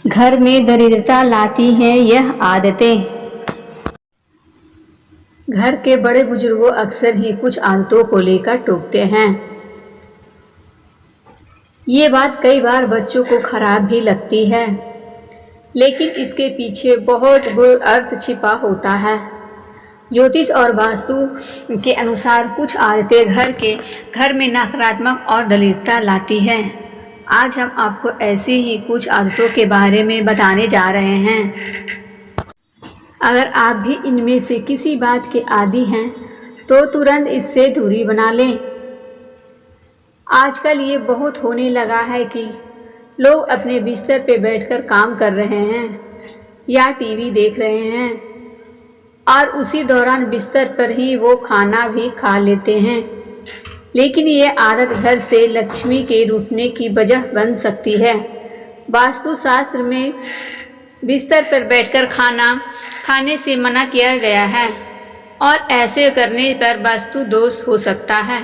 घर में दरिद्रता लाती हैं यह आदतें। घर के बड़े बुजुर्गों अक्सर ही कुछ आदतों को लेकर टोकते हैं। ये बात कई बार बच्चों को खराब भी लगती है, लेकिन इसके पीछे बहुत गूढ़ अर्थ छिपा होता है। ज्योतिष और वास्तु के अनुसार कुछ आदतें घर में नकारात्मक और दरिद्रता लाती हैं। आज हम आपको ऐसी ही कुछ आदतों के बारे में बताने जा रहे हैं। अगर आप भी इनमें से किसी बात के आदी हैं तो तुरंत इससे दूरी बना लें। आजकल ये बहुत होने लगा है कि लोग अपने बिस्तर पे बैठकर काम कर रहे हैं या टीवी देख रहे हैं और उसी दौरान बिस्तर पर ही वो खाना भी खा लेते हैं। लेकिन ये आदत घर से लक्ष्मी के रूठने की वजह बन सकती है। वास्तुशास्त्र में बिस्तर पर बैठकर खाना खाने से मना किया गया है और ऐसे करने पर वास्तु दोष हो सकता है।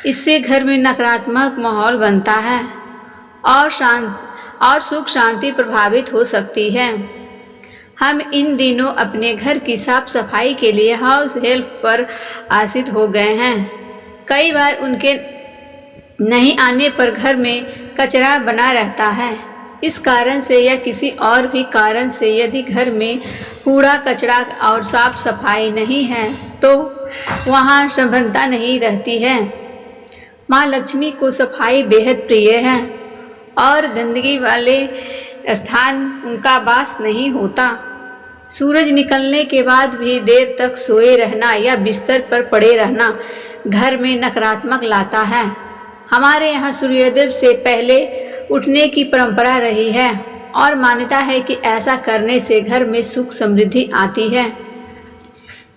इससे घर में नकारात्मक माहौल बनता है और सुख शांति प्रभावित हो सकती है। हम इन दिनों अपने घर की साफ सफाई के लिए हाउस हेल्प पर आश्रित हो गए हैं। कई बार उनके नहीं आने पर घर में कचरा बना रहता है। इस कारण से या किसी और भी कारण से यदि घर में कूड़ा कचरा और साफ सफाई नहीं है तो वहाँ संबंधता नहीं रहती है। माँ लक्ष्मी को सफाई बेहद प्रिय है और गंदगी वाले स्थान उनका वास नहीं होता। सूरज निकलने के बाद भी देर तक सोए रहना या बिस्तर पर पड़े रहना घर में नकारात्मक लाता है। हमारे यहाँ सूर्योदय से पहले उठने की परंपरा रही है और मान्यता है कि ऐसा करने से घर में सुख समृद्धि आती है।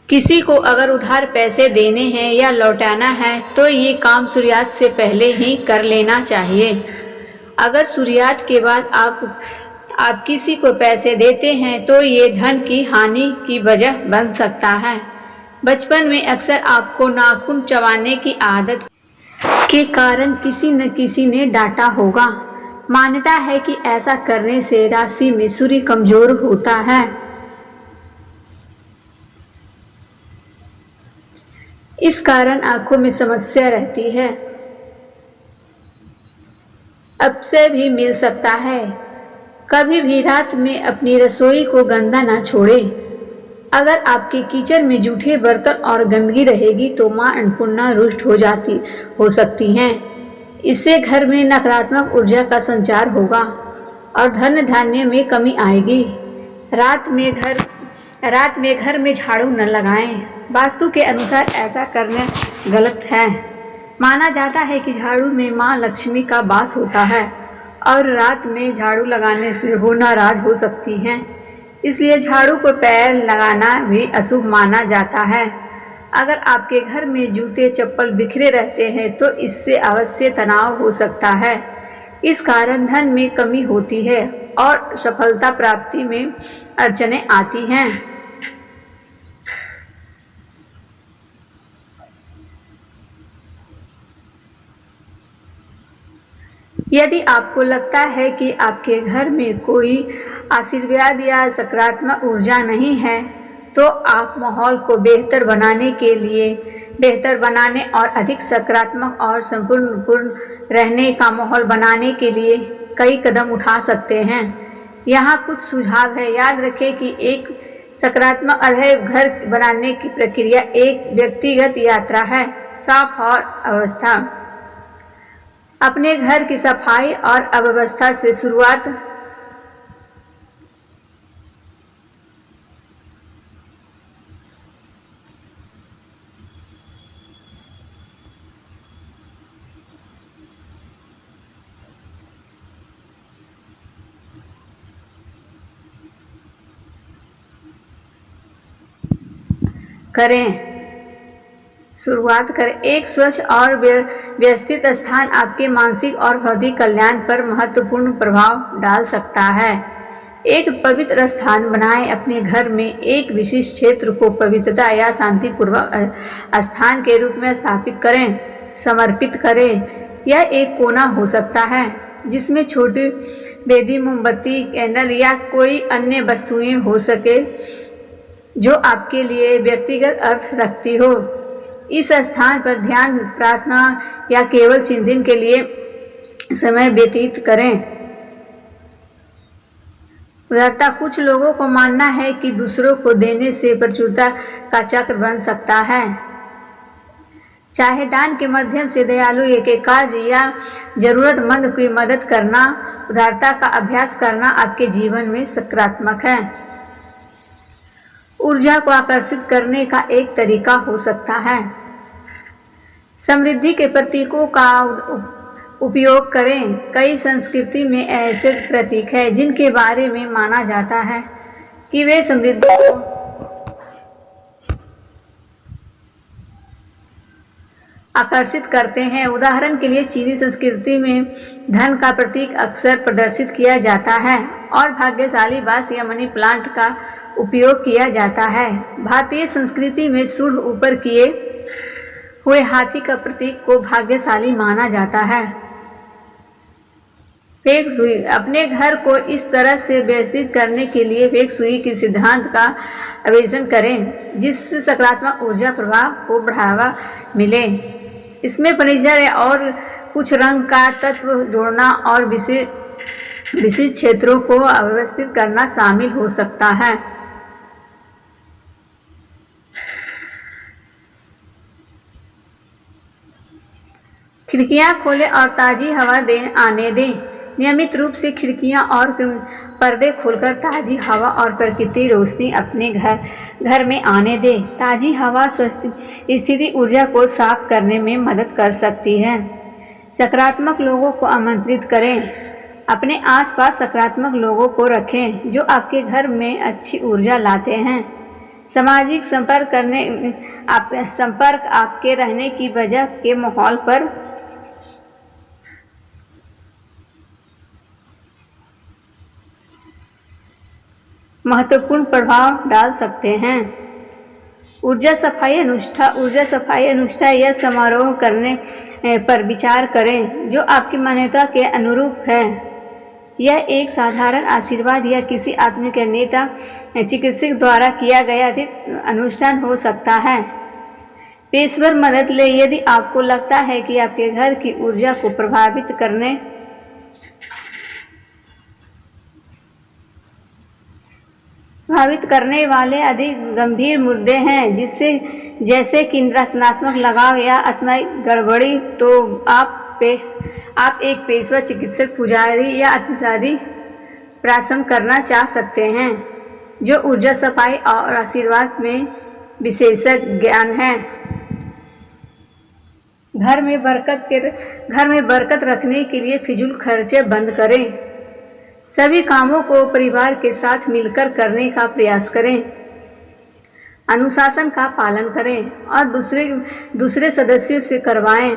किसी को अगर उधार पैसे देने हैं या लौटाना है तो ये काम सूर्यास्त से पहले ही कर लेना चाहिए। अगर सूर्यास्त के बाद आप किसी को पैसे देते हैं तो ये धन की हानि की वजह बन सकता है। बचपन में अक्सर आपको नाखून चबाने की आदत के कारण किसी न किसी ने डांटा होगा। मान्यता है कि ऐसा करने से राशि में सूर्य कमजोर होता है। इस कारण आंखों में समस्या रहती है। अपसे भी मिल सकता है। कभी भी रात में अपनी रसोई को गंदा ना छोड़ें। अगर आपके किचन में जूठे बर्तन और गंदगी रहेगी तो मां अन्नपूर्णा रुष्ट हो सकती हैं। इससे घर में नकारात्मक ऊर्जा का संचार होगा और धन धान्य में कमी आएगी। रात में घर में झाड़ू न लगाएं। वास्तु के अनुसार ऐसा करना गलत है। माना जाता है कि झाड़ू में मां लक्ष्मी का वास होता है और रात में झाड़ू लगाने से वो नाराज हो सकती हैं। इसलिए झाड़ू को पैर लगाना भी अशुभ माना जाता है। अगर आपके घर में जूते चप्पल बिखरे रहते हैं तो इससे अवश्य तनाव हो सकता है। इस कारण धन में कमी होती है और सफलता प्राप्ति में अड़चनें आती हैं। यदि आपको लगता है कि आपके घर में कोई आशीर्वाद या सकारात्मक ऊर्जा नहीं है तो आप माहौल को बेहतर बनाने और अधिक सकारात्मक और संपूर्ण रहने का माहौल बनाने के लिए कई कदम उठा सकते हैं। यहाँ कुछ सुझाव है। याद रखें कि एक सकारात्मक घर बनाने की प्रक्रिया एक व्यक्तिगत यात्रा है। साफ और अवस्था। अपने घर की सफाई और अव्यवस्था से शुरुआत करें। एक स्वच्छ और व्यवस्थित स्थान आपके मानसिक और भौतिक कल्याण पर महत्वपूर्ण प्रभाव डाल सकता है। एक पवित्र स्थान बनाएं। अपने घर में एक विशिष्ट क्षेत्र को पवित्रता या शांतिपूर्वक स्थान के रूप में समर्पित करें। यह एक कोना हो सकता है, जिसमें छोटी बेदी, मोमबत्ती, कैंडल या कोई अन्य वस्तुएं हो सके जो आपके लिए व्यक्तिगत अर्थ रखती हो। इस स्थान पर ध्यान, प्रार्थना या केवल चिंतन के लिए समय व्यतीत करें। उदारता। कुछ लोगों को मानना है कि दूसरों को देने से प्रचुरता का चक्र बन सकता है। चाहे दान के माध्यम से दयालु के कार्य या जरूरतमंद की मदद करना, उदारता का अभ्यास करना आपके जीवन में सकारात्मक है। ऊर्जा को आकर्षित करने का एक तरीका हो सकता है। समृद्धि के प्रतीकों का उपयोग करें। कई संस्कृति में ऐसे प्रतीक हैं जिनके बारे में माना जाता है कि वे समृद्धि को आकर्षित करते हैं। उदाहरण के लिए चीनी संस्कृति में धन का प्रतीक अक्सर प्रदर्शित किया जाता है और भाग्यशाली बांस या मनी प्लांट का उपयोग किया जाता है। भारतीय संस्कृति में सूंड ऊपर किए हुए हाथी का प्रतीक को भाग्यशाली माना जाता है। Feng shui. अपने घर को इस तरह से व्यवस्थित करने के लिए फेंग शुई के सिद्धांत का अन्वेषण करें जिससे सकारात्मक ऊर्जा प्रवाह को बढ़ावा मिले। इसमें फर्नीचर और कुछ रंग का तत्व जोड़ना और विशिष्ट क्षेत्रों को अव्यवस्थित करना शामिल हो सकता है। खिड़कियां खोलें और ताज़ी हवा आने दें। नियमित रूप से खिड़कियां और पर्दे खोलकर ताज़ी हवा और प्रकृति रोशनी अपने घर में आने दें। ताज़ी हवा स्वस्थ स्थिति ऊर्जा को साफ करने में मदद कर सकती है। सकारात्मक लोगों को आमंत्रित करें। अपने आसपास सकारात्मक लोगों को रखें जो आपके घर में अच्छी ऊर्जा लाते हैं। सामाजिक संपर्क आपके रहने की वजह के माहौल पर महत्वपूर्ण प्रभाव डाल सकते हैं। ऊर्जा सफाई अनुष्ठान या समारोह करने पर विचार करें जो आपकी मान्यता के अनुरूप है। यह एक साधारण आशीर्वाद या किसी आत्मिक नेता चिकित्सक द्वारा किया गया अनुष्ठान हो सकता है। पेशेवर मदद लें यदि आपको लगता है कि आपके घर की ऊर्जा को प्रभावित करने वाले अधिक गंभीर मुद्दे हैं जैसे कि रचनात्मक लगाव या आत्मिक गड़बड़ी, तो आप एक पेशेवर चिकित्सक, पुजारी या आत्मचारी परामर्श करना चाह सकते हैं जो ऊर्जा सफाई और आशीर्वाद में विशेषज्ञ ज्ञान है। घर में बरकत रखने के लिए फिजूल खर्चे बंद करें। सभी कामों को परिवार के साथ मिलकर करने का प्रयास करें। अनुशासन का पालन करें और दूसरे सदस्यों से करवाएं।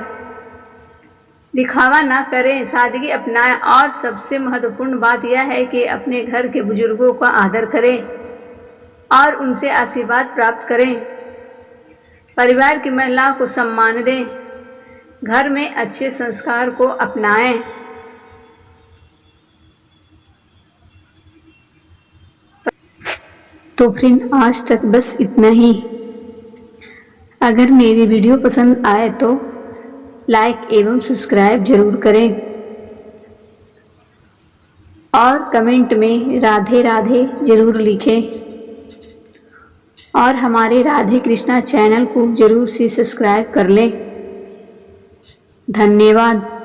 दिखावा ना करें, सादगी अपनाएं और सबसे महत्वपूर्ण बात यह है कि अपने घर के बुजुर्गों का आदर करें और उनसे आशीर्वाद प्राप्त करें। परिवार की महिलाओं को सम्मान दें। घर में अच्छे संस्कार को अपनाएं। तो फ्रेंड, आज तक बस इतना ही। अगर मेरी वीडियो पसंद आए तो लाइक एवं सब्सक्राइब जरूर करें और कमेंट में राधे राधे जरूर लिखें और हमारे राधे कृष्णा चैनल को जरूर से सब्सक्राइब कर लें। धन्यवाद।